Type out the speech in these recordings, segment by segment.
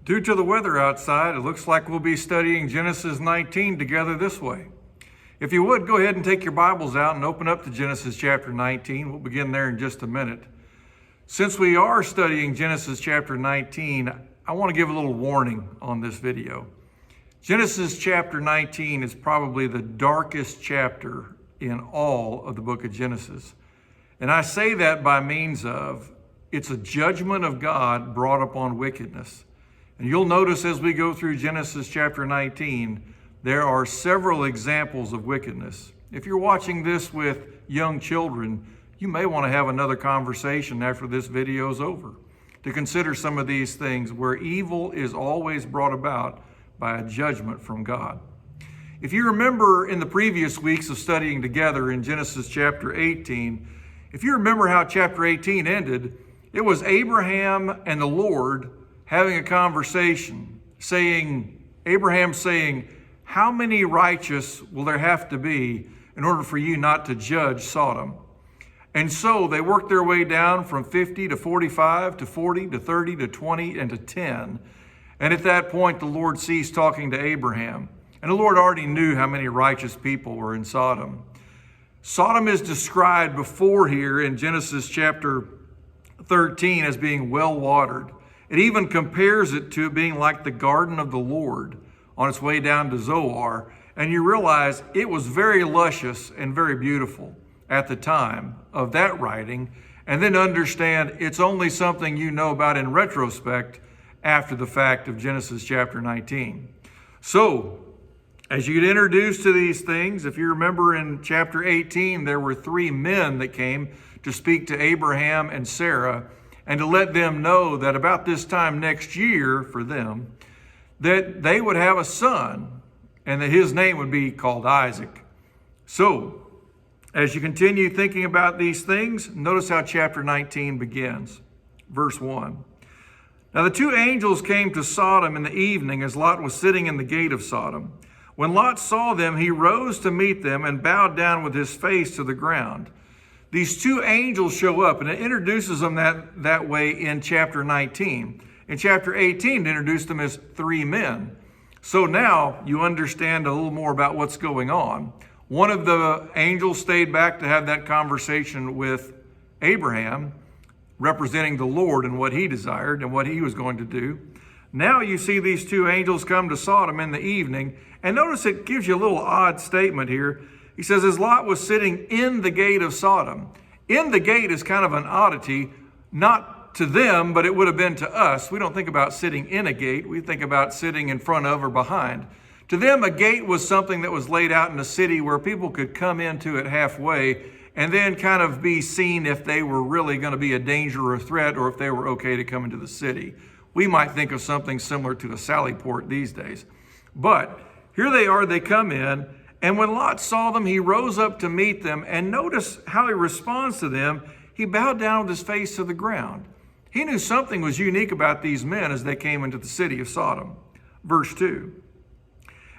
Due to the weather outside, it looks like we'll be studying Genesis 19 together this way. If you would, go ahead and take your Bibles out and open up to Genesis chapter 19. We'll begin there in just a minute. Since we are studying Genesis chapter 19, I want to give a little warning on this video. Genesis chapter 19 is probably the darkest chapter in all of the book of Genesis. And I say that by means of it's a judgment of God brought upon wickedness. And you'll notice as we go through Genesis chapter 19, there are several examples of wickedness. If you're watching this with young children, you may want to have another conversation after this video is over to consider some of these things where evil is always brought about by a judgment from God. If you remember in the previous weeks of studying together in Genesis chapter 18, if you remember how chapter 18 ended, it was Abraham and the Lord having a conversation, Abraham saying, how many righteous will there have to be in order for you not to judge Sodom? And so they worked their way down from 50 to 45 to 40 to 30 to 20 and to 10. And at that point, the Lord ceased talking to Abraham. And the Lord already knew how many righteous people were in Sodom. Sodom is described before here in Genesis chapter 13 as being well watered. It even compares it to being like the garden of the Lord on its way down to Zoar. And you realize it was very luscious and very beautiful at the time of that writing. And then understand it's only something you know about in retrospect after the fact of Genesis chapter 19. So, as you get introduced to these things, if you remember in chapter 18, there were 3 men that came to speak to Abraham and Sarah and to let them know that about this time next year for them, that they would have a son and that his name would be called Isaac. So, as you continue thinking about these things, notice how chapter 19 begins. Verse 1. Now the 2 angels came to Sodom in the evening as Lot was sitting in the gate of Sodom. When Lot saw them, he rose to meet them and bowed down with his face to the ground. These 2 angels show up, and it introduces them that way in chapter 19. In chapter 18, it introduced them as 3 men. So now you understand a little more about what's going on. One of the angels stayed back to have that conversation with Abraham, representing the Lord and what he desired and what he was going to do. Now you see these 2 angels come to Sodom in the evening, and notice it gives you a little odd statement here. He says, as Lot was sitting in the gate of Sodom. In the gate is kind of an oddity, not to them, but it would have been to us. We don't think about sitting in a gate. We think about sitting in front of or behind. To them, a gate was something that was laid out in a city where people could come into it halfway and then kind of be seen if they were really going to be a danger or a threat or if they were okay to come into the city. We might think of something similar to a sally port these days. But here they are, they come in. And when Lot saw them, he rose up to meet them. And notice how he responds to them. He bowed down with his face to the ground. He knew something was unique about these men as they came into the city of Sodom. Verse 2.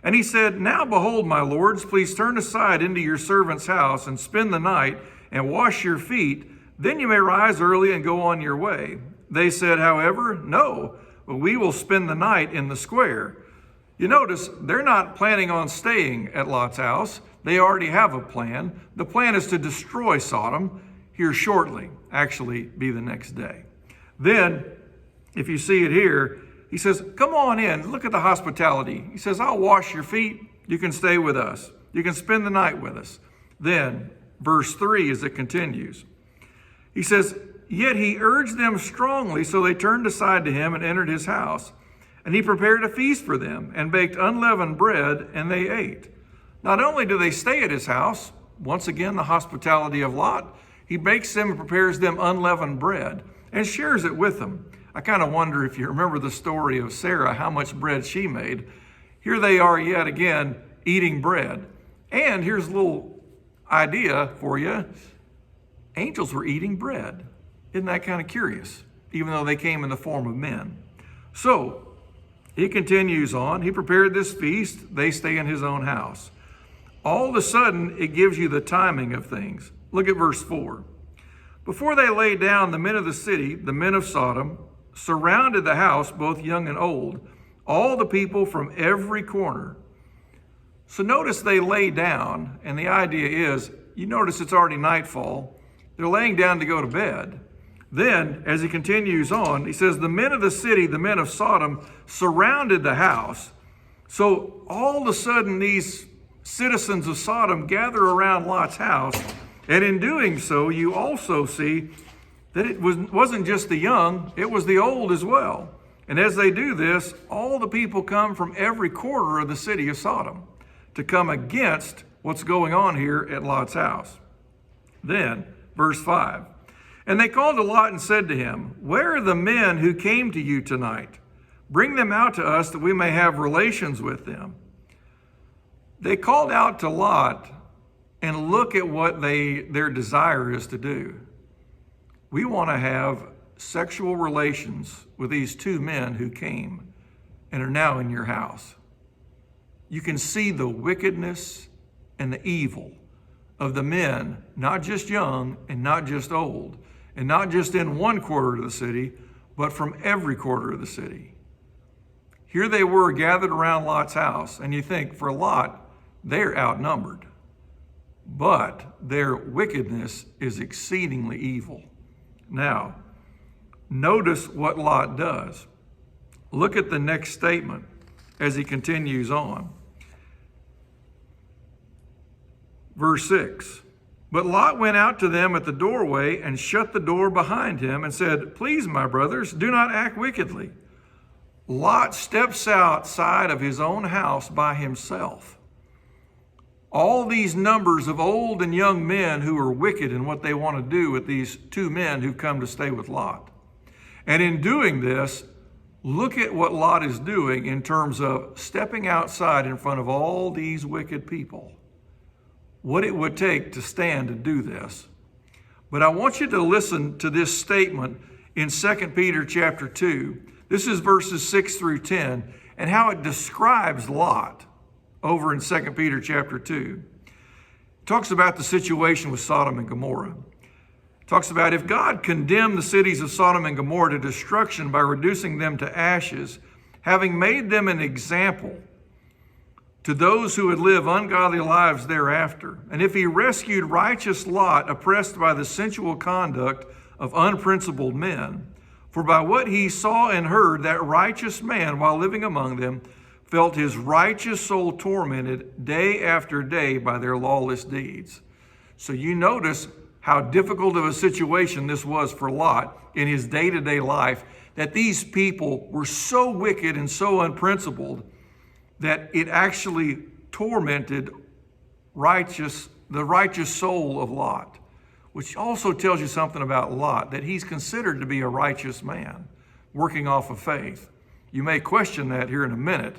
And he said, now behold, my lords, please turn aside into your servant's house and spend the night and wash your feet. Then you may rise early and go on your way. They said, however, no, but we will spend the night in the square. You notice they're not planning on staying at Lot's house. They already have a plan. The plan is to destroy Sodom here shortly, actually be the next day. Then, if you see it here, he says, come on in, look at the hospitality. He says, I'll wash your feet. You can stay with us. You can spend the night with us. Then, verse 3 as it continues, he says, yet he urged them strongly, so they turned aside to him and entered his house. And he prepared a feast for them and baked unleavened bread, and they ate. Not only do they stay at his house, once again, the hospitality of Lot, he bakes them and prepares them unleavened bread and shares it with them. I kind of wonder if you remember the story of Sarah, how much bread she made. Here they are yet again eating bread. And here's a little idea for you. Angels were eating bread. Isn't that kind of curious? Even though they came in the form of men. So, he continues on. He prepared this feast. They stay in his own house. All of a sudden, it gives you the timing of things. Look at verse 4. Before they lay down, the men of the city, the men of Sodom, surrounded the house, both young and old, all the people from every corner. So notice they lay down, and the idea is, you notice it's already nightfall. They're laying down to go to bed. Then, as he continues on, he says, the men of the city, the men of Sodom, surrounded the house. So all of a sudden, these citizens of Sodom gather around Lot's house, and in doing so, you also see that it wasn't just the young, it was the old as well. And as they do this, all the people come from every quarter of the city of Sodom to come against what's going on here at Lot's house. Then, verse 5, and they called to Lot and said to him, where are the men who came to you tonight? Bring them out to us that we may have relations with them. They called out to Lot, and look at what their desire is to do. We want to have sexual relations with these two men who came and are now in your house. You can see the wickedness and the evil of the men, not just young and not just old, and not just in one quarter of the city, but from every quarter of the city. Here they were gathered around Lot's house, and you think, for Lot, they're outnumbered. But their wickedness is exceedingly evil. Now, notice what Lot does. Look at the next statement as he continues on. Verse 6, but Lot went out to them at the doorway and shut the door behind him and said, please, my brothers, do not act wickedly. Lot steps outside of his own house by himself. All these numbers of old and young men who are wicked in what they want to do with these two men who've come to stay with Lot. And in doing this, look at what Lot is doing in terms of stepping outside in front of all these wicked people. What it would take to stand to do this. But I want you to listen to this statement in 2 Peter chapter 2. This is verses 6 through 10, and how it describes Lot over in 2 Peter chapter 2. It talks about the situation with Sodom and Gomorrah. It talks about if God condemned the cities of Sodom and Gomorrah to destruction by reducing them to ashes, having made them an example to those who would live ungodly lives thereafter. And if he rescued righteous Lot, oppressed by the sensual conduct of unprincipled men, for by what he saw and heard, that righteous man, while living among them, felt his righteous soul tormented day after day by their lawless deeds. So you notice how difficult of a situation this was for Lot in his day-to-day life, that these people were so wicked and so unprincipled that it actually tormented the righteous soul of Lot, which also tells you something about Lot, that he's considered to be a righteous man, working off of faith. You may question that here in a minute,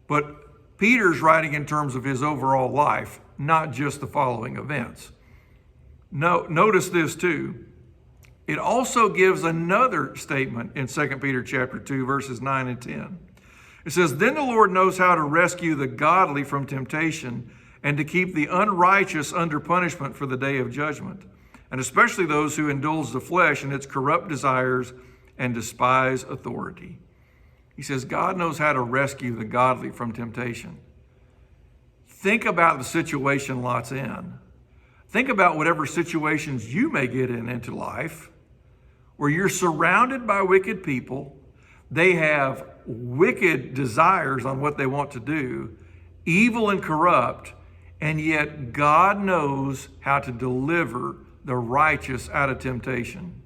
but Peter's writing in terms of his overall life, not just the following events. Notice this too. It also gives another statement in 2 Peter chapter 2, verses 9 and 10. It says, then the Lord knows how to rescue the godly from temptation and to keep the unrighteous under punishment for the day of judgment, and especially those who indulge the flesh in its corrupt desires and despise authority. He says, God knows how to rescue the godly from temptation. Think about the situation Lot's in. Think about whatever situations you may get into life where you're surrounded by wicked people. They have wicked desires on what they want to do, evil and corrupt, and yet God knows how to deliver the righteous out of temptation.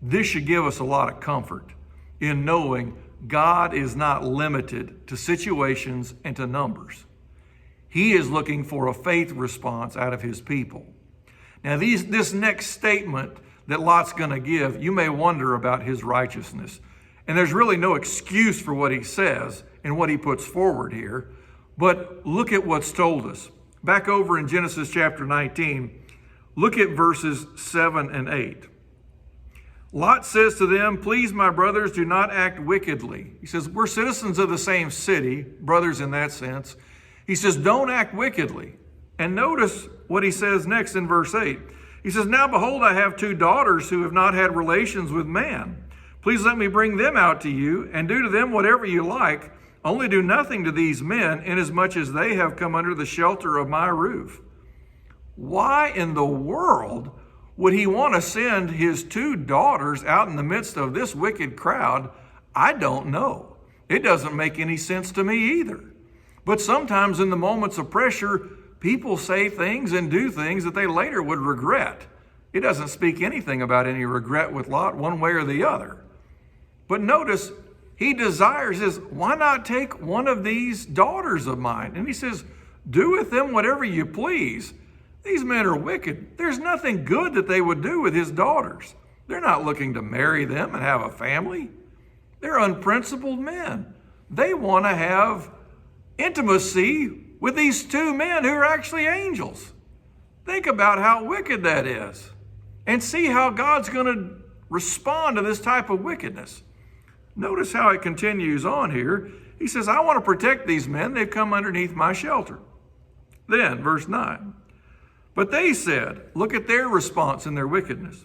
This should give us a lot of comfort in knowing God is not limited to situations and to numbers. He is looking for a faith response out of his people. Now, this next statement that Lot's going to give, you may wonder about his righteousness. And there's really no excuse for what he says and what he puts forward here. But look at what's told us. Back over in Genesis chapter 19, look at verses 7 and 8. Lot says to them, please, my brothers, do not act wickedly. He says, we're citizens of the same city, brothers in that sense. He says, don't act wickedly. And notice what he says next in verse 8. He says, now behold, I have two daughters who have not had relations with man. Please let me bring them out to you, and do to them whatever you like. Only do nothing to these men, inasmuch as they have come under the shelter of my roof." Why in the world would he want to send his 2 daughters out in the midst of this wicked crowd? I don't know. It doesn't make any sense to me either. But sometimes in the moments of pressure, people say things and do things that they later would regret. It doesn't speak anything about any regret with Lot one way or the other. But notice, he desires is, why not take one of these daughters of mine? And he says, do with them whatever you please. These men are wicked. There's nothing good that they would do with his daughters. They're not looking to marry them and have a family. They're unprincipled men. They want to have intimacy with these 2 men who are actually angels. Think about how wicked that is, and see how God's going to respond to this type of wickedness. Notice how it continues on here. He says, I want to protect these men. They've come underneath my shelter. Then, verse 9. But they said, look at their response in their wickedness.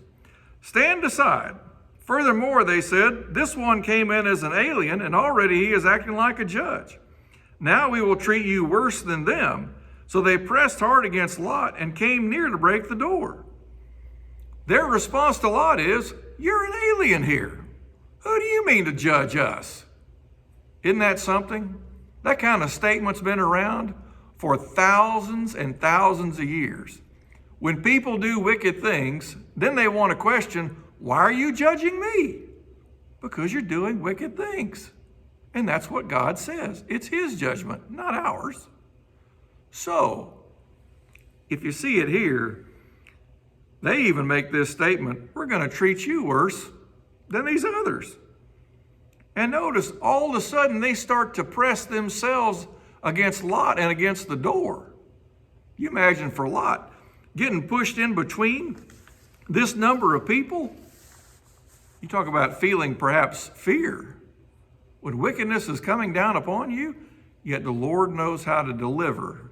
Stand aside. Furthermore, they said, this one came in as an alien, and already he is acting like a judge. Now we will treat you worse than them. So they pressed hard against Lot and came near to break the door. Their response to Lot is, you're an alien here. Who do you mean to judge us? Isn't that something? That kind of statement's been around for thousands and thousands of years. When people do wicked things, then they want to question, why are you judging me? Because you're doing wicked things. And that's what God says. It's his judgment, not ours. So, if you see it here, they even make this statement, we're going to treat you worse than these others. And notice, all of a sudden, they start to press themselves against Lot and against the door. You imagine for Lot, getting pushed in between this number of people. You talk about feeling perhaps fear. When wickedness is coming down upon you, yet the Lord knows how to deliver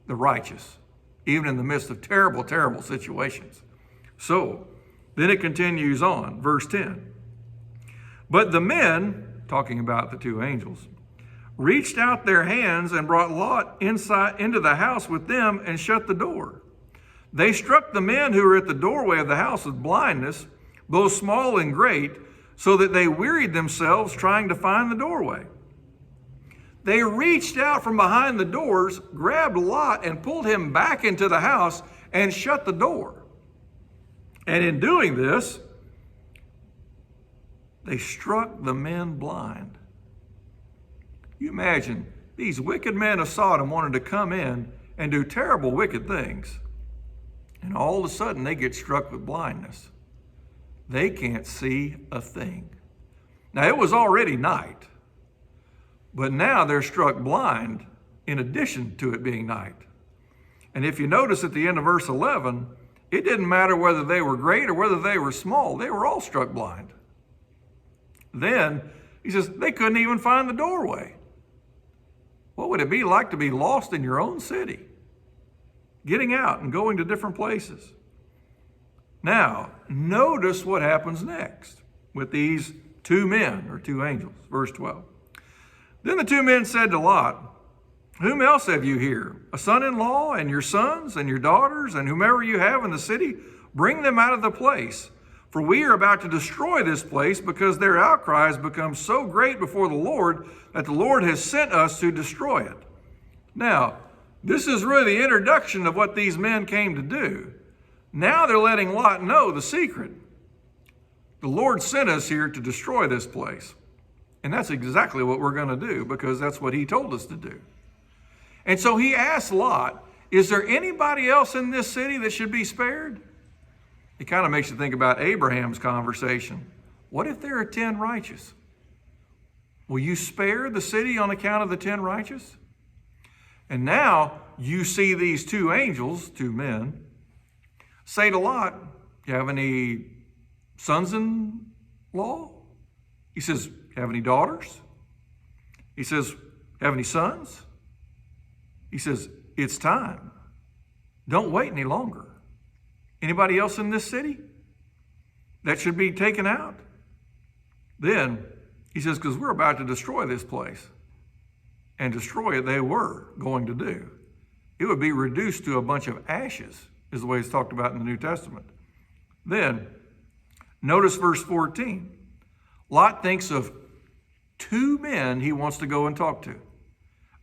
the righteous, even in the midst of terrible, terrible situations. So, then it continues on, verse 10. But the men, talking about the 2 angels, reached out their hands and brought Lot inside into the house with them and shut the door. They struck the men who were at the doorway of the house with blindness, both small and great, so that they wearied themselves trying to find the doorway. They reached out from behind the doors, grabbed Lot, and pulled him back into the house and shut the door. And in doing this, they struck the men blind. You imagine, these wicked men of Sodom wanted to come in and do terrible, wicked things. And all of a sudden, they get struck with blindness. They can't see a thing. Now, it was already night, but now they're struck blind in addition to it being night. And if you notice at the end of verse 11, it didn't matter whether they were great or whether they were small. They were all struck blind. Then, he says, they couldn't even find the doorway. What would it be like to be lost in your own city? Getting out and going to different places. Now, notice what happens next with these 2 men, or 2 angels. Verse 12. Then the 2 men said to Lot, whom else have you here? A son-in-law and your sons and your daughters and whomever you have in the city? Bring them out of the place. For we are about to destroy this place because their outcry has become so great before the Lord that the Lord has sent us to destroy it. Now, this is really the introduction of what these men came to do. Now they're letting Lot know the secret. The Lord sent us here to destroy this place. And that's exactly what we're going to do because that's what he told us to do. And so he asked Lot, is there anybody else in this city that should be spared? It kind of makes you think about Abraham's conversation. What if there are 10 righteous? Will you spare the city on account of the 10 righteous? And now you see these 2 angels, 2 men, say to Lot, you have any sons-in-law? He says, have any daughters? He says, have any sons? He says, it's time. Don't wait any longer. Anybody else in this city that should be taken out? Then he says, because we're about to destroy this place. And destroy it they were going to do. It would be reduced to a bunch of ashes, is the way it's talked about in the New Testament. Then, notice verse 14. Lot thinks of 2 men he wants to go and talk to.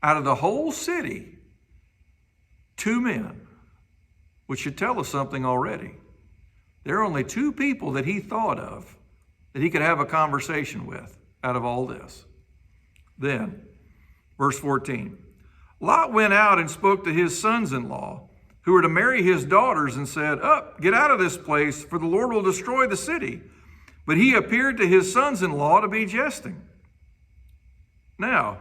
Out of the whole city, 2 men, which should tell us something already. There are only 2 people that he thought of that he could have a conversation with out of all this. Then, verse 14, Lot went out and spoke to his sons-in-law, who were to marry his daughters, and said, "Up, get out of this place, for the Lord will destroy the city." But he appeared to his sons-in-law to be jesting. Now,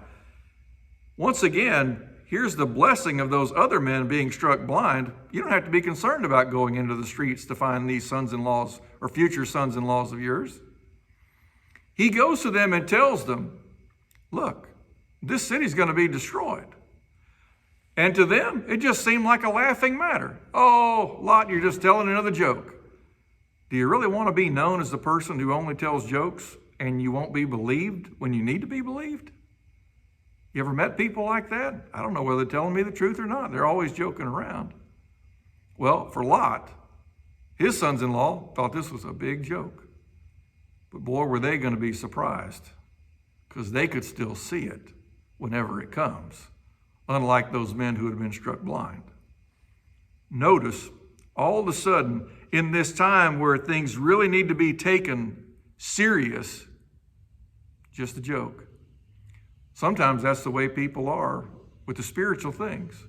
once again, here's the blessing of those other men being struck blind. You don't have to be concerned about going into the streets to find these sons-in-laws or future sons-in-laws of yours. He goes to them and tells them, look, this city's going to be destroyed. And to them, it just seemed like a laughing matter. Oh, Lot, you're just telling another joke. Do you really want to be known as the person who only tells jokes and you won't be believed when you need to be believed? You ever met people like that? I don't know whether they're telling me the truth or not. They're always joking around. Well, for Lot, his sons-in-law thought this was a big joke. But boy, were they going to be surprised, because they could still see it whenever it comes, unlike those men who had been struck blind. Notice, all of a sudden, in this time where things really need to be taken serious, just a joke. Sometimes that's the way people are with the spiritual things.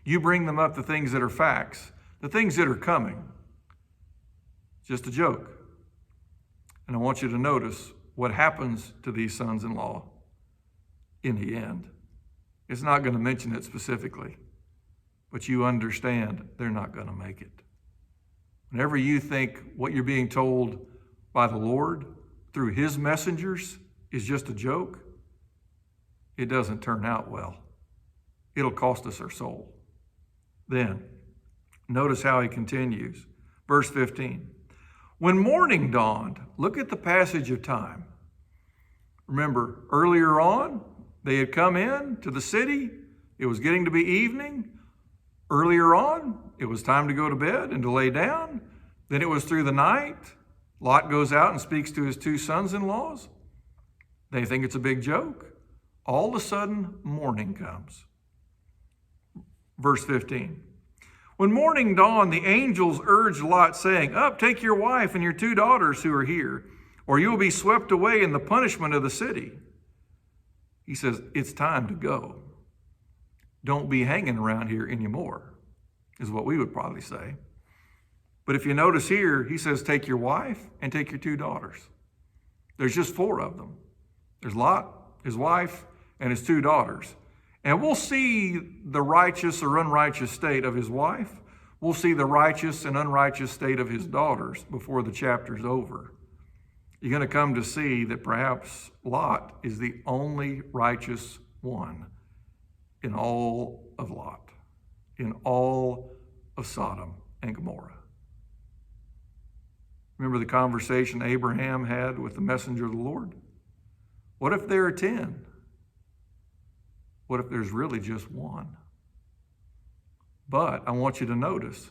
You bring them up the things that are facts, the things that are coming. Just a joke. And I want you to notice what happens to these sons-in-law in the end. It's not going to mention it specifically, but you understand they're not going to make it. Whenever you think what you're being told by the Lord through his messengers is just a joke, it doesn't turn out well. It'll cost us our soul. Then, notice how he continues. Verse 15. When morning dawned, look at the passage of time. Remember, earlier on, they had come in to the city. It was getting to be evening. Earlier on, it was time to go to bed and to lay down. Then it was through the night. Lot goes out and speaks to his 2 sons-in-laws. They think it's a big joke. All of a sudden, morning comes. Verse 15. When morning dawned, the angels urged Lot, saying, "Up, take your wife and your 2 daughters who are here, or you will be swept away in the punishment of the city." He says, it's time to go. Don't be hanging around here anymore, is what we would probably say. But if you notice here, he says, take your wife and take your 2 daughters. There's just 4 of them. There's Lot, his wife, and his 2 daughters. And we'll see the righteous or unrighteous state of his wife. We'll see the righteous and unrighteous state of his daughters before the chapter's over. You're going to come to see that perhaps Lot is the only righteous one in all of Lot, in all of Sodom and Gomorrah. Remember the conversation Abraham had with the messenger of the Lord? What if there are 10? What if there's really just 1? But I want you to notice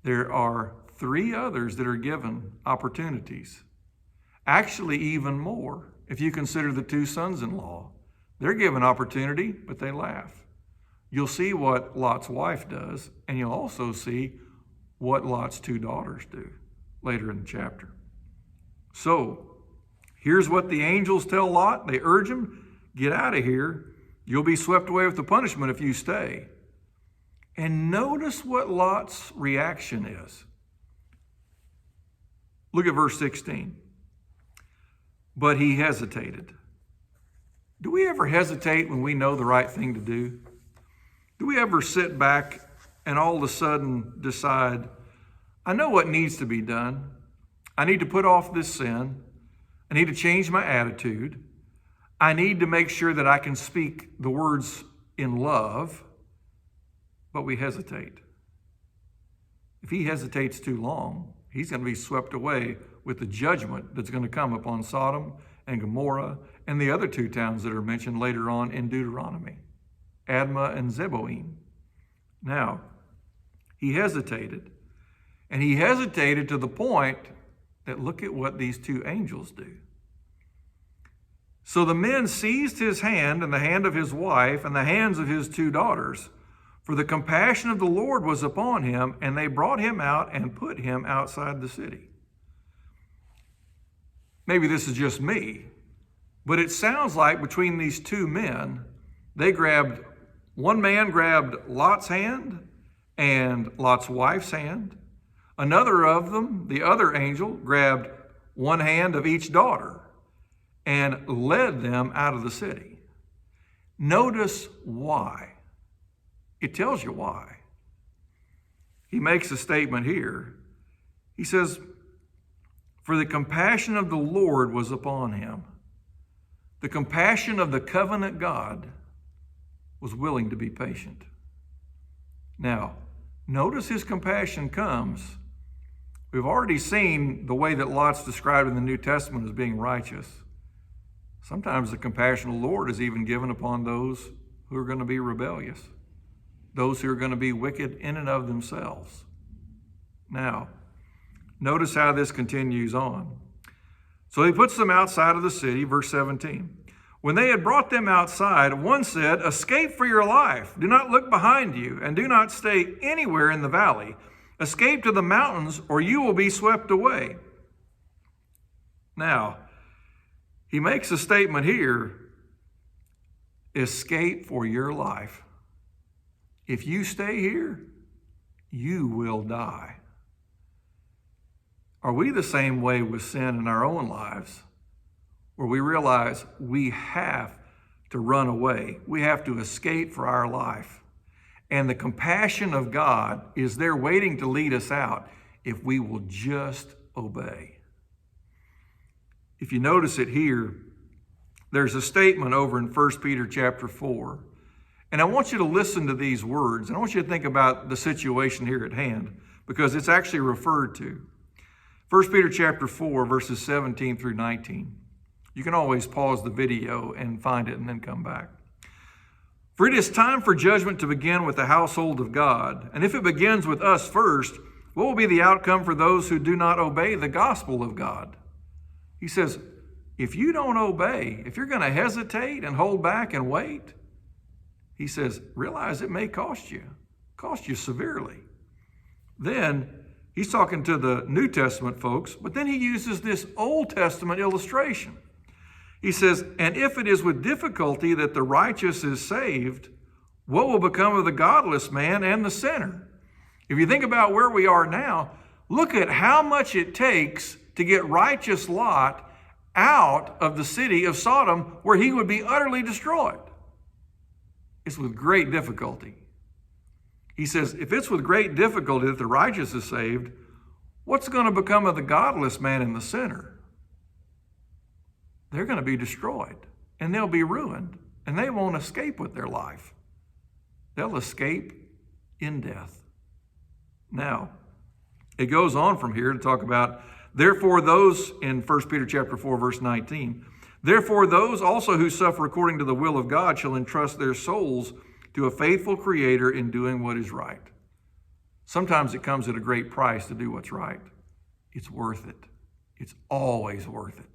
there are 3 others that are given opportunities. Actually, even more, if you consider the 2 sons-in-law. They're given opportunity, but they laugh. You'll see what Lot's wife does, and you'll also see what Lot's 2 daughters do later in the chapter. So, here's what the angels tell Lot. They urge him, get out of here. You'll be swept away with the punishment if you stay. And notice what Lot's reaction is. Look at verse 16. But he hesitated. Do we ever hesitate when we know the right thing to do? Do we ever sit back and all of a sudden decide, I know what needs to be done. I need to put off this sin. I need to change my attitude. I need to make sure that I can speak the words in love, but we hesitate. If he hesitates too long, he's going to be swept away with the judgment that's going to come upon Sodom and Gomorrah, and the other two towns that are mentioned later on in Deuteronomy, Admah and Zeboim. Now, he hesitated. And he hesitated to the point that look at what these two angels do. So the men seized his hand and the hand of his wife and the hands of his two daughters, for the compassion of the Lord was upon him, and they brought him out and put him outside the city. Maybe this is just me, but it sounds like between these two men, one man grabbed Lot's hand and Lot's wife's hand. Another of them, the other angel, grabbed one hand of each daughter and led them out of the city. Notice why. It tells you why. He makes a statement here. He says, for the compassion of the Lord was upon him. The compassion of the covenant God was willing to be patient. Now, notice his compassion comes. We've already seen the way that Lot's described in the New Testament as being righteous. Sometimes the compassion of the Lord is even given upon those who are going to be rebellious, those who are going to be wicked in and of themselves. Now, notice how this continues on. So he puts them outside of the city, verse 17. When they had brought them outside, one said, escape for your life. Do not look behind you, and do not stay anywhere in the valley. Escape to the mountains, or you will be swept away. Now, he makes a statement here, escape for your life. If you stay here, you will die. Are we the same way with sin in our own lives, where we realize we have to run away? We have to escape for our life. And the compassion of God is there waiting to lead us out if we will just obey. If you notice it here, there's a statement over in 1 Peter chapter 4. And I want you to listen to these words. And I want you to think about the situation here at hand, because it's actually referred to. 1 Peter chapter 4, verses 17 through 19. You can always pause the video and find it and then come back. For it is time for judgment to begin with the household of God. And if it begins with us first, what will be the outcome for those who do not obey the gospel of God? He says, if you don't obey, if you're going to hesitate and hold back and wait, he says, realize it may cost you severely. Then he's talking to the New Testament folks, but then he uses this Old Testament illustration. He says, and if it is with difficulty that the righteous is saved, what will become of the godless man and the sinner? If you think about where we are now, look at how much it takes to get righteous Lot out of the city of Sodom, where he would be utterly destroyed. It's with great difficulty. He says, if it's with great difficulty that the righteous is saved, what's going to become of the godless man and the sinner? They're going to be destroyed, and they'll be ruined, and they won't escape with their life. They'll escape in death. Now, it goes on from here to talk about, therefore those, in 1 Peter chapter 4, verse 19, therefore those also who suffer according to the will of God shall entrust their souls to a faithful Creator in doing what is right. Sometimes it comes at a great price to do what's right. It's worth it. It's always worth it.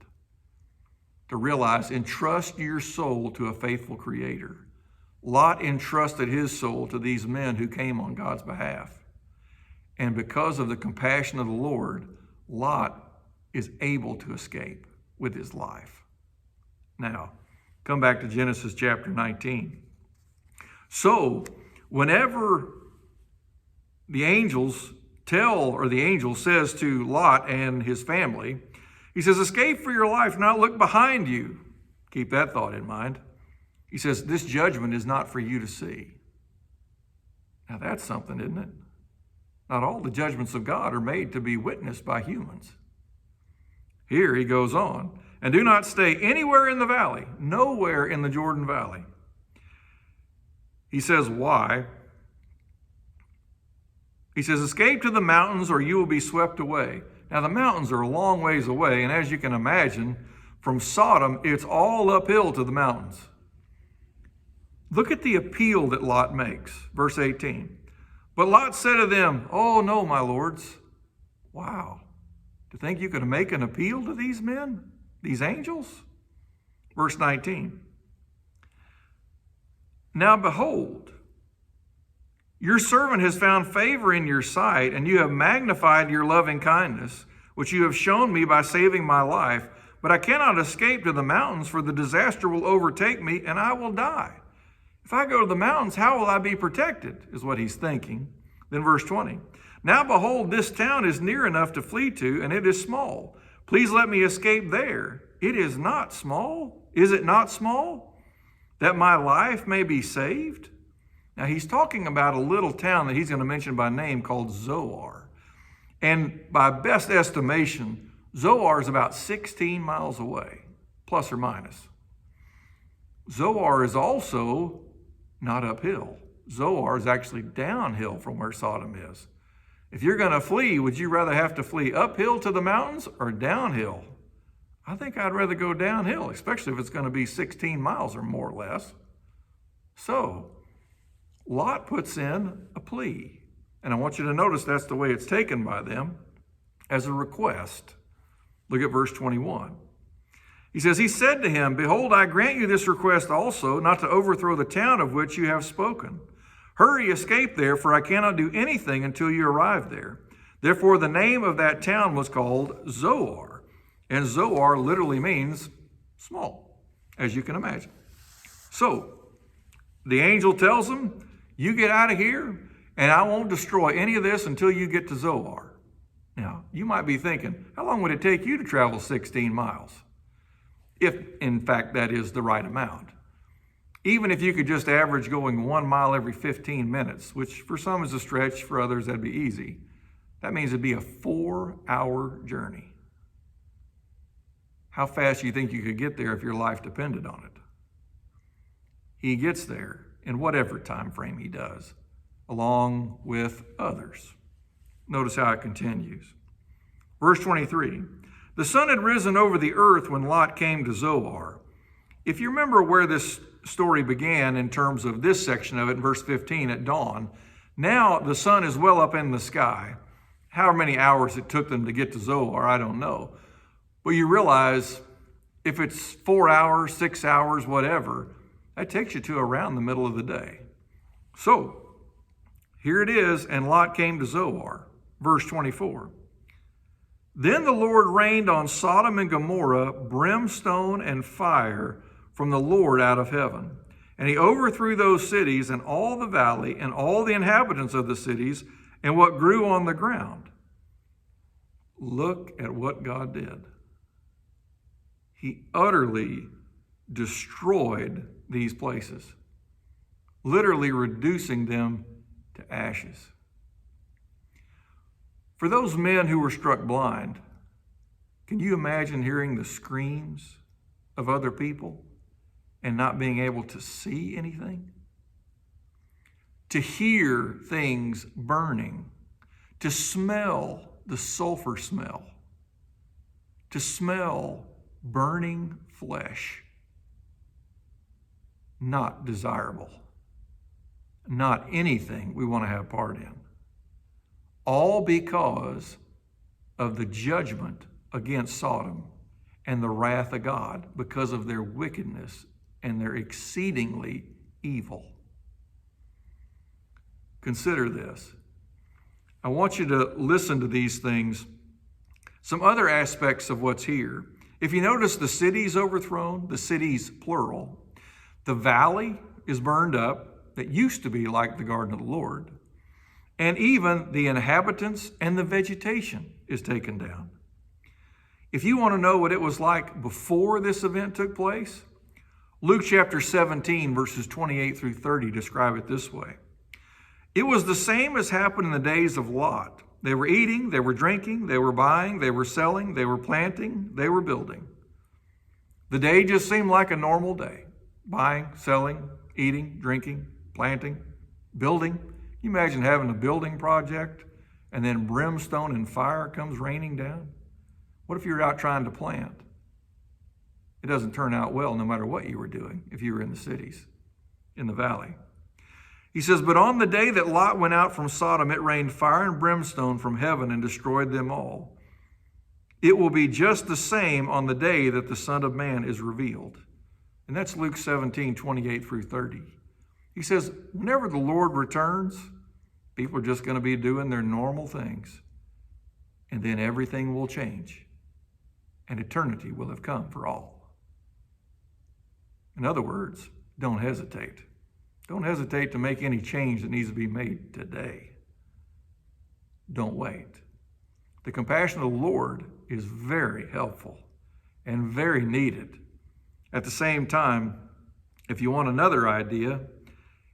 To realize, entrust your soul to a faithful Creator. Lot entrusted his soul to these men who came on God's behalf. And because of the compassion of the Lord, Lot is able to escape with his life. Now, come back to Genesis chapter 19. So, whenever the angel says to Lot and his family, he says, escape for your life, not look behind you. Keep that thought in mind. He says, this judgment is not for you to see. Now that's something, isn't it? Not all the judgments of God are made to be witnessed by humans. Here he goes on, and do not stay anywhere in the valley, nowhere in the Jordan Valley. He says, why? He says, escape to the mountains or you will be swept away. Now the mountains are a long ways away, and as you can imagine, From Sodom, it's all uphill to the mountains. Look at the appeal that Lot makes. Verse 18. But Lot said to them, "Oh no, my lords." Wow. To think you could make an appeal to these men, these angels? Verse 19. Now behold, your servant has found favor in your sight, and you have magnified your loving kindness, which you have shown me by saving my life. But I cannot escape to the mountains, for the disaster will overtake me, and I will die. If I go to the mountains, how will I be protected? Is what he's thinking. Then verse 20. Now behold, this town is near enough to flee to, and it is small. Please let me escape there. It is not small. Is it not small? That my life may be saved? Now he's talking about a little town that he's going to mention by name called Zoar. And by best estimation, Zoar is about 16 miles away, plus or minus. Zoar is also not uphill. Zoar is actually downhill from where Sodom is. If you're going to flee, would you rather have to flee uphill to the mountains or downhill? I think I'd rather go downhill, especially if it's going to be 16 miles or more or less. So, Lot puts in a plea. And I want you to notice that's the way it's taken by them, as a request. Look at verse 21. He says, he said to him, "Behold, I grant you this request also, not to overthrow the town of which you have spoken. Hurry, escape there, for I cannot do anything until you arrive there." Therefore, the name of that town was called Zoar. And Zoar literally means small, as you can imagine. So, the angel tells him, "You get out of here, and I won't destroy any of this until you get to Zoar." Now, you might be thinking, how long would it take you to travel 16 miles? If, in fact, that is the right amount. Even if you could just average going 1 mile every 15 minutes, which for some is a stretch, for others that'd be easy, that means it'd be a 4-hour journey. How fast do you think you could get there if your life depended on it? He gets there in whatever time frame he does, along with others. Notice how it continues. Verse 23. The sun had risen over the earth when Lot came to Zoar. If you remember where this story began in terms of this section of it, in verse 15, at dawn, now the sun is well up in the sky. However many hours it took them to get to Zoar, I don't know. But you realize if it's 4 hours, 6 hours, whatever, that takes you to around the middle of the day. So, here it is, and Lot came to Zoar. Verse 24. Then the Lord rained on Sodom and Gomorrah brimstone and fire from the Lord out of heaven. And he overthrew those cities and all the valley and all the inhabitants of the cities and what grew on the ground. Look at what God did. He utterly destroyed these places, literally reducing them to ashes. For those men who were struck blind, can you imagine hearing the screams of other people and not being able to see anything? To hear things burning, to smell the sulfur smell, to smell burning flesh. Not desirable. Not anything we want to have part in. All because of the judgment against Sodom and the wrath of God because of their wickedness and their exceedingly evil. Consider this. I want you to listen to these things. Some other aspects of what's here. If you notice, the city's overthrown, the city's plural. The valley is burned up, that used to be like the garden of the Lord. And even the inhabitants and the vegetation is taken down. If you want to know what it was like before this event took place, Luke chapter 17, verses 28 through 30 describe it this way. It was the same as happened in the days of Lot. They were eating, they were drinking, they were buying, they were selling, they were planting, they were building. The day just seemed like a normal day. Buying, selling, eating, drinking, planting, building. Can you imagine having a building project and then brimstone and fire comes raining down? What if you're out trying to plant? It doesn't turn out well no matter what you were doing if you were in the cities, in the valley. He says, but on the day that Lot went out from Sodom, it rained fire and brimstone from heaven and destroyed them all. It will be just the same on the day that the Son of Man is revealed. And that's Luke 17, 28 through 30. He says, whenever the Lord returns, people are just going to be doing their normal things. And then everything will change. And eternity will have come for all. In other words, don't hesitate. Don't hesitate to make any change that needs to be made today. Don't wait. The compassion of the Lord is very helpful and very needed. At the same time, if you want another idea,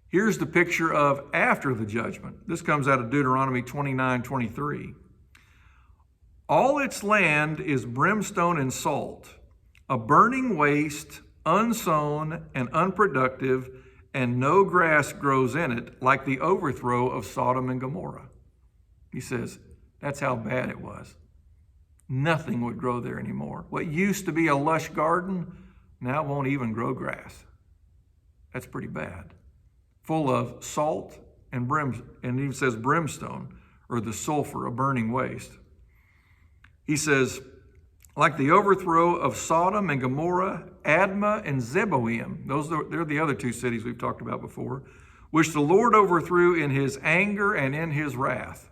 here's the picture of after the judgment. This comes out of Deuteronomy 29:23. All its land is brimstone and salt, a burning waste, unsown and unproductive, and no grass grows in it, like the overthrow of Sodom and Gomorrah. He says, that's how bad it was. Nothing would grow there anymore. What used to be a lush garden now won't even grow grass. That's pretty bad. Full of salt and and he even says brimstone, or the sulfur, a burning waste. He says, like the overthrow of Sodom and Gomorrah, Admah and Zeboim. They're the other two cities we've talked about before, which the Lord overthrew in his anger and in his wrath.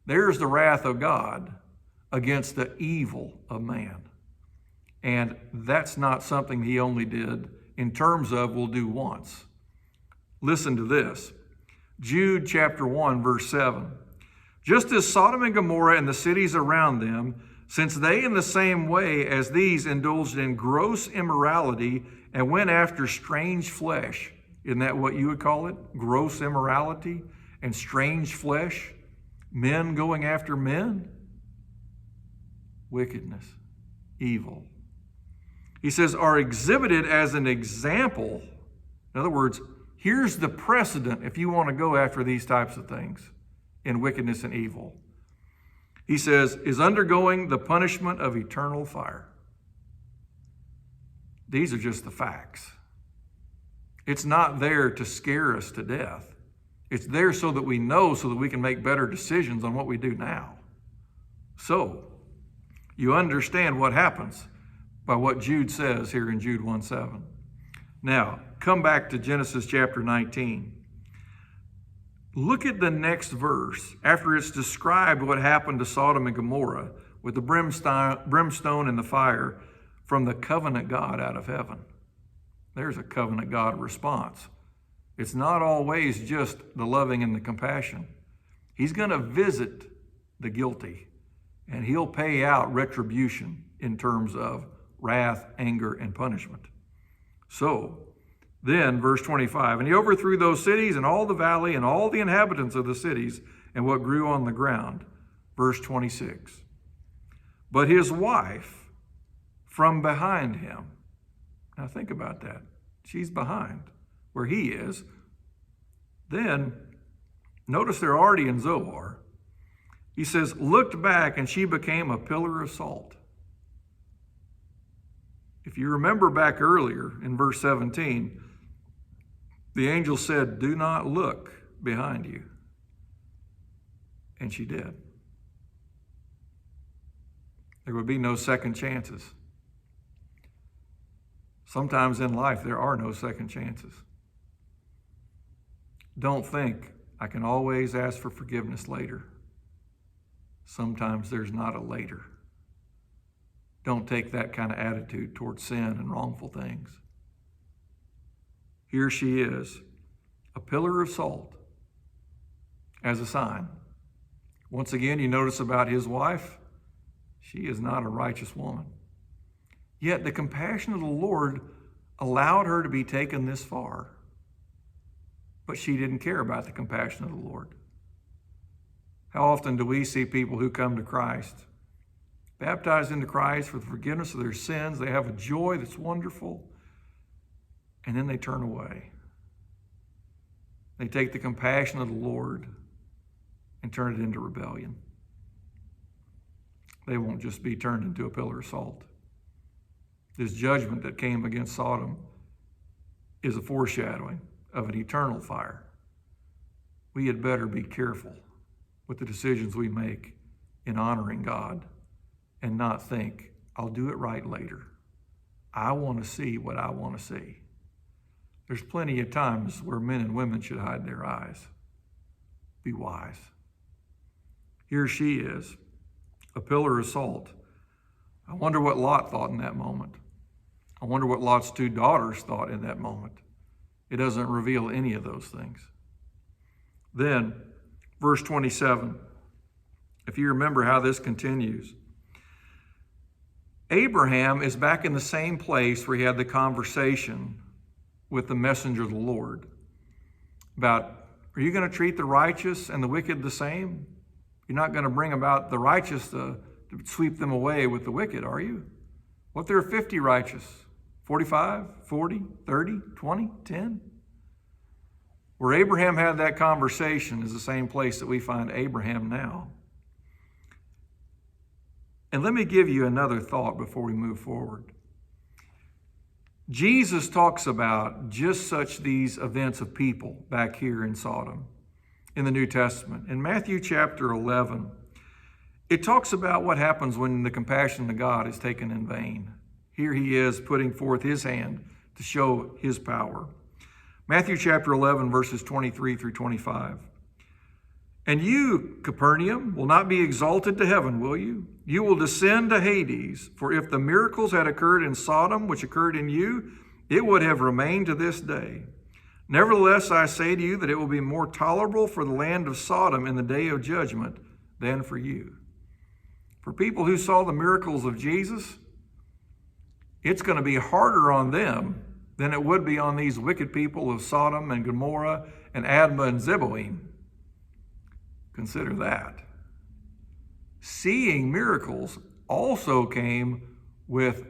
There's the wrath of God against the evil of man. And that's not something he only did in terms of will do once. Listen to this. Jude chapter 1, verse 7. Just as Sodom and Gomorrah and the cities around them, since they in the same way as these indulged in gross immorality and went after strange flesh. Isn't that what you would call it? Gross immorality and strange flesh? Men going after men? Wickedness, evil. He says, are exhibited as an example. In other words, here's the precedent if you want to go after these types of things in wickedness and evil. He says, is undergoing the punishment of eternal fire. These are just the facts. It's not there to scare us to death. It's there so that we know, so that we can make better decisions on what we do now. So, you understand what happens by what Jude says here in Jude 1:7. Now, come back to Genesis chapter 19. Look at the next verse after it's described what happened to Sodom and Gomorrah with the brimstone and the fire from the covenant God out of heaven. There's a covenant God response. It's not always just the loving and the compassion. He's going to visit the guilty, and he'll pay out retribution in terms of wrath, anger, and punishment. So, then, verse 25, and he overthrew those cities and all the valley and all the inhabitants of the cities and what grew on the ground. Verse 26, but his wife from behind him. Now think about that. She's behind where he is. Then, notice they're already in Zoar. He says, looked back and she became a pillar of salt. If you remember back earlier in verse 17, the angel said, do not look behind you. And she did. There would be no second chances. Sometimes in life, there are no second chances. Don't think I can always ask for forgiveness later. Sometimes there's not a later. Don't take that kind of attitude towards sin and wrongful things. Here she is, a pillar of salt as a sign. Once again, you notice about his wife, she is not a righteous woman. Yet the compassion of the Lord allowed her to be taken this far. But she didn't care about the compassion of the Lord. How often do we see people who come to Christ, baptized into Christ for the forgiveness of their sins? They have a joy that's wonderful, and then they turn away. They take the compassion of the Lord and turn it into rebellion. They won't just be turned into a pillar of salt. This judgment that came against Sodom is a foreshadowing of an eternal fire. We had better be careful with the decisions we make in honoring God and not think, I'll do it right later. I want to see what I want to see. There's plenty of times where men and women should hide their eyes. Be wise. Here she is, a pillar of salt. I wonder what Lot thought in that moment. I wonder what Lot's two daughters thought in that moment. It doesn't reveal any of those things. Then, verse 27, if you remember how this continues, Abraham is back in the same place where he had the conversation with the messenger of the Lord about, are you going to treat the righteous and the wicked the same? You're not going to bring about the righteous to sweep them away with the wicked, are you? What if there are 50 righteous? 45, 40, 30, 20, 10? Where Abraham had that conversation is the same place that we find Abraham now. And let me give you another thought before we move forward. Jesus talks about just such these events of people back here in Sodom in the New Testament. In Matthew chapter 11, it talks about what happens when the compassion of God is taken in vain. Here he is putting forth his hand to show his power. Matthew chapter 11, verses 23 through 25. And you, Capernaum, will not be exalted to heaven, will you? You will descend to Hades, for if the miracles had occurred in Sodom, which occurred in you, it would have remained to this day. Nevertheless, I say to you that it will be more tolerable for the land of Sodom in the day of judgment than for you. For people who saw the miracles of Jesus, it's going to be harder on them than it would be on these wicked people of Sodom and Gomorrah and Admah and Zeboim. Consider that. Seeing miracles also came with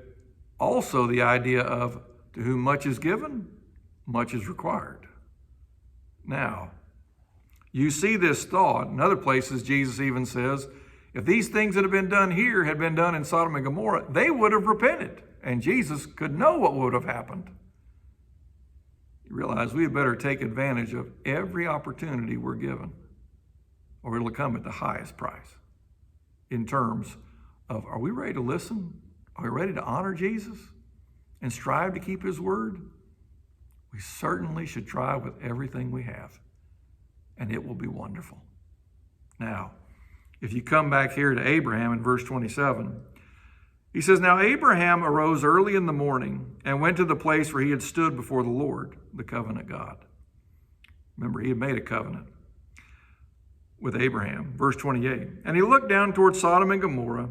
also the idea of, to whom much is given, much is required. Now, you see this thought. In other places, Jesus even says, if these things that have been done here had been done in Sodom and Gomorrah, they would have repented. And Jesus could know what would have happened. You realize we had better take advantage of every opportunity we're given, or it'll come at the highest price in terms of, are we ready to listen? Are we ready to honor Jesus and strive to keep his word? We certainly should try with everything we have, and it will be wonderful. Now, if you come back here to Abraham in verse 27, he says, now Abraham arose early in the morning and went to the place where he had stood before the Lord, the covenant God. Remember, he had made a covenant with Abraham. Verse 28, and he looked down toward Sodom and Gomorrah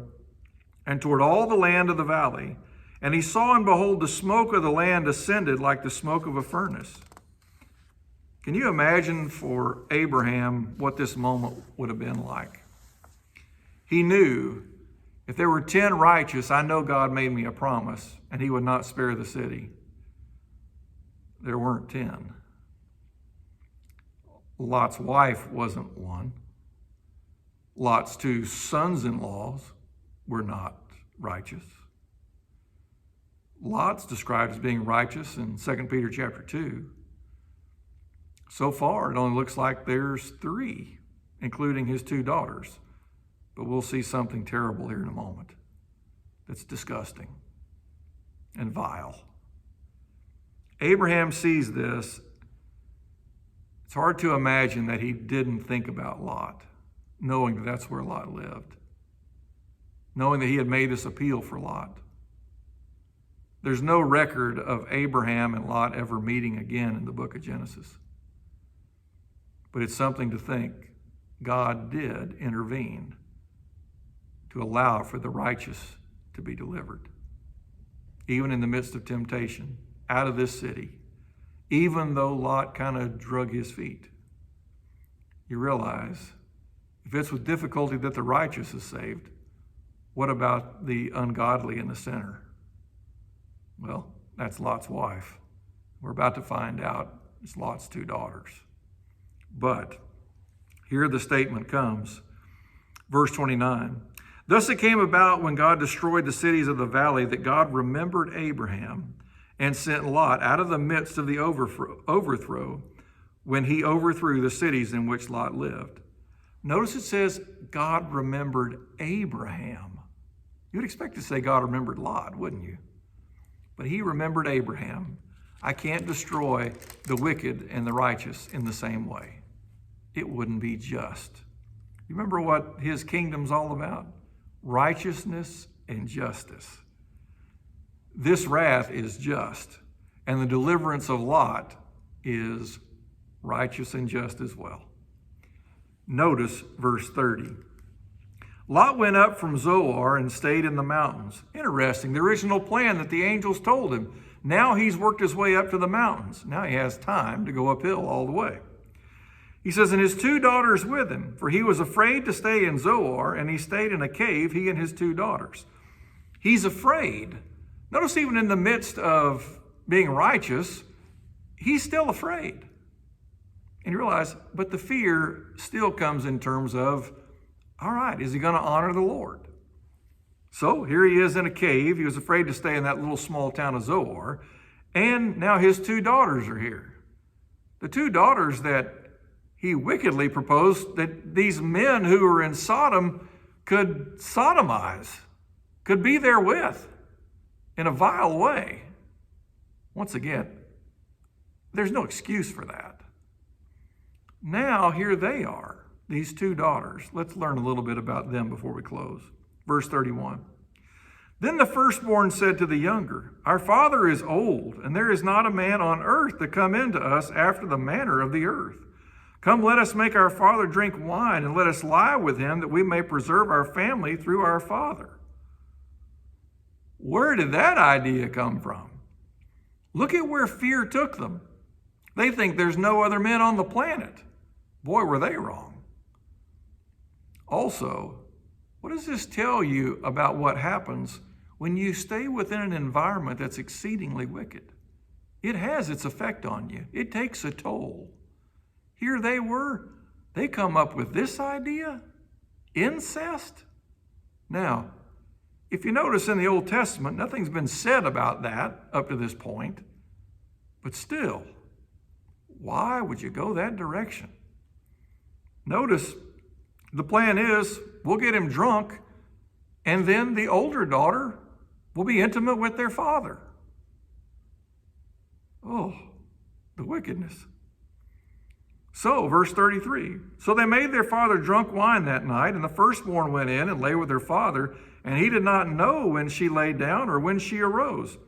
and toward all the land of the valley, and he saw and behold, the smoke of the land ascended like the smoke of a furnace. Can you imagine for Abraham what this moment would have been like? He knew, if there were 10 righteous, I know God made me a promise, and he would not spare the city. There weren't 10. Lot's wife wasn't one. Lot's 2 sons-in-laws were not righteous. Lot's described as being righteous in 2 Peter chapter 2. So far, it only looks like there's 3, including his 2 daughters. But we'll see something terrible here in a moment that's disgusting and vile. Abraham sees this. It's hard to imagine that he didn't think about Lot, knowing that that's where Lot lived, knowing that he had made this appeal for Lot. There's no record of Abraham and Lot ever meeting again in the book of Genesis. But it's something to think God did intervene to allow for the righteous to be delivered, even in the midst of temptation, out of this city, even though Lot kind of drug his feet. You realize, if it's with difficulty that the righteous is saved, what about the ungodly and the sinner? Well, that's Lot's wife. We're about to find out it's Lot's 2 daughters. But here the statement comes, verse 29. Thus it came about when God destroyed the cities of the valley that God remembered Abraham and sent Lot out of the midst of the overthrow when he overthrew the cities in which Lot lived. Notice it says God remembered Abraham. You'd expect to say God remembered Lot, wouldn't you? But he remembered Abraham. I can't destroy the wicked and the righteous in the same way. It wouldn't be just. You remember what his kingdom's all about? Righteousness and justice. This wrath is just, and the deliverance of Lot is righteous and just as well. Notice verse 30. Lot went up from Zoar and stayed in the mountains. Interesting, the original plan that the angels told him. Now he's worked his way up to the mountains. Now he has time to go uphill all the way. He says, and his 2 daughters with him, for he was afraid to stay in Zoar, and he stayed in a cave, he and his 2 daughters. He's afraid. Notice even in the midst of being righteous, he's still afraid. And you realize, but the fear still comes in terms of, all right, is he going to honor the Lord? So here he is in a cave. He was afraid to stay in that little small town of Zoar. And now his 2 daughters are here. The 2 daughters that he wickedly proposed that these men who were in Sodom could sodomize, could be there with in a vile way. Once again, there's no excuse for that. Now here they are, these 2 daughters. Let's learn a little bit about them before we close. Verse 31. Then the firstborn said to the younger, our father is old, and there is not a man on earth to come into us after the manner of the earth. Come, let us make our father drink wine, and let us lie with him, that we may preserve our family through our father. Where did that idea come from? Look at where fear took them. They think there's no other men on the planet. Boy, were they wrong. Also, what does this tell you about what happens when you stay within an environment that's exceedingly wicked? It has its effect on you. It takes a toll. Here they were. They come up with this idea? Incest? Now, if you notice in the Old Testament, nothing's been said about that up to this point. But still, why would you go that direction? Notice, the plan is we'll get him drunk, and then the older daughter will be intimate with their father. Oh, the wickedness. So, verse 33, so they made their father drunk wine that night, and the firstborn went in and lay with her father, and he did not know when she lay down or when she arose.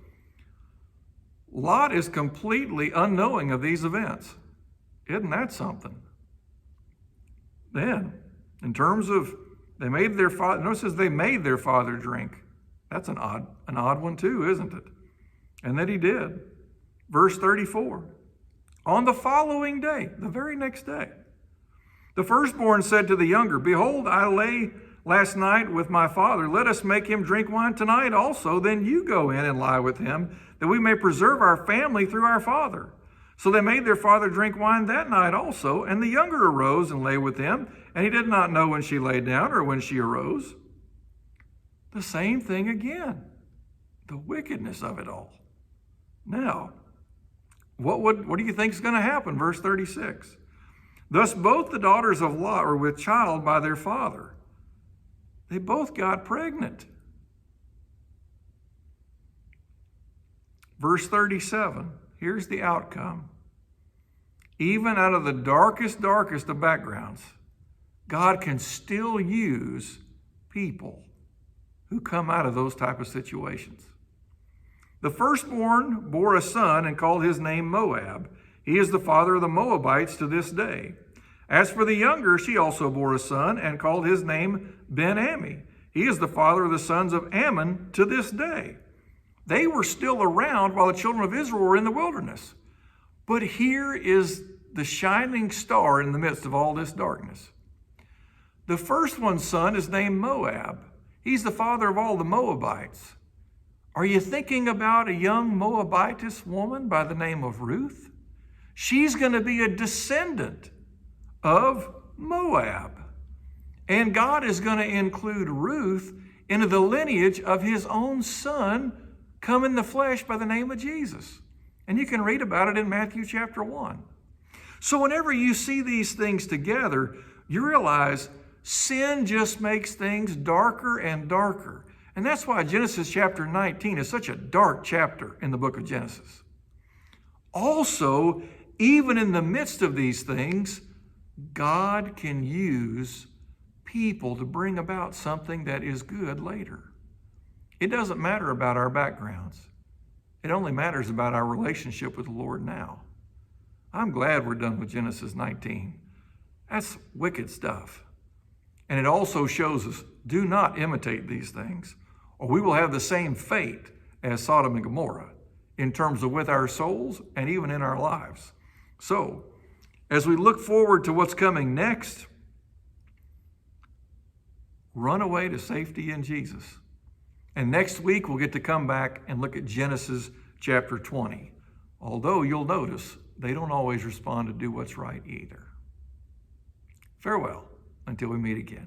Lot is completely unknowing of these events. Isn't that something? Then, in terms of they made their father, notice it says they made their father drink. That's an odd one too, isn't it? And that he did. Verse 34. On the following day, the very next day, the firstborn said to the younger, behold, I lay last night with my father. Let us make him drink wine tonight also. Then you go in and lie with him, that we may preserve our family through our father. So they made their father drink wine that night also, and the younger arose and lay with him, and he did not know when she lay down or when she arose. The same thing again, the wickedness of it all. Now, what do you think is going to happen? Verse 36. Thus both the daughters of Lot were with child by their father. They both got pregnant. Verse 37. Here's the outcome. Even out of the darkest of backgrounds, God can still use people who come out of those type of situations. The firstborn bore a son and called his name Moab. He is the father of the Moabites to this day. As for the younger, she also bore a son and called his name Ben-Ammi. He is the father of the sons of Ammon to this day. They were still around while the children of Israel were in the wilderness. But here is the shining star in the midst of all this darkness. The first one's son is named Moab. He's the father of all the Moabites. Are you thinking about a young Moabitess woman by the name of Ruth? She's going to be a descendant of Moab. And God is going to include Ruth into the lineage of his own son come in the flesh by the name of Jesus. And you can read about it in Matthew chapter 1. So whenever you see these things together, you realize sin just makes things darker and darker. And that's why Genesis chapter 19 is such a dark chapter in the book of Genesis. Also, even in the midst of these things, God can use people to bring about something that is good later. It doesn't matter about our backgrounds. It only matters about our relationship with the Lord now. I'm glad we're done with Genesis 19. That's wicked stuff. And it also shows us, do not imitate these things, or we will have the same fate as Sodom and Gomorrah in terms of with our souls and even in our lives. So, as we look forward to what's coming next, run away to safety in Jesus. And next week, we'll get to come back and look at Genesis chapter 20. Although you'll notice they don't always respond to do what's right either. Farewell until we meet again.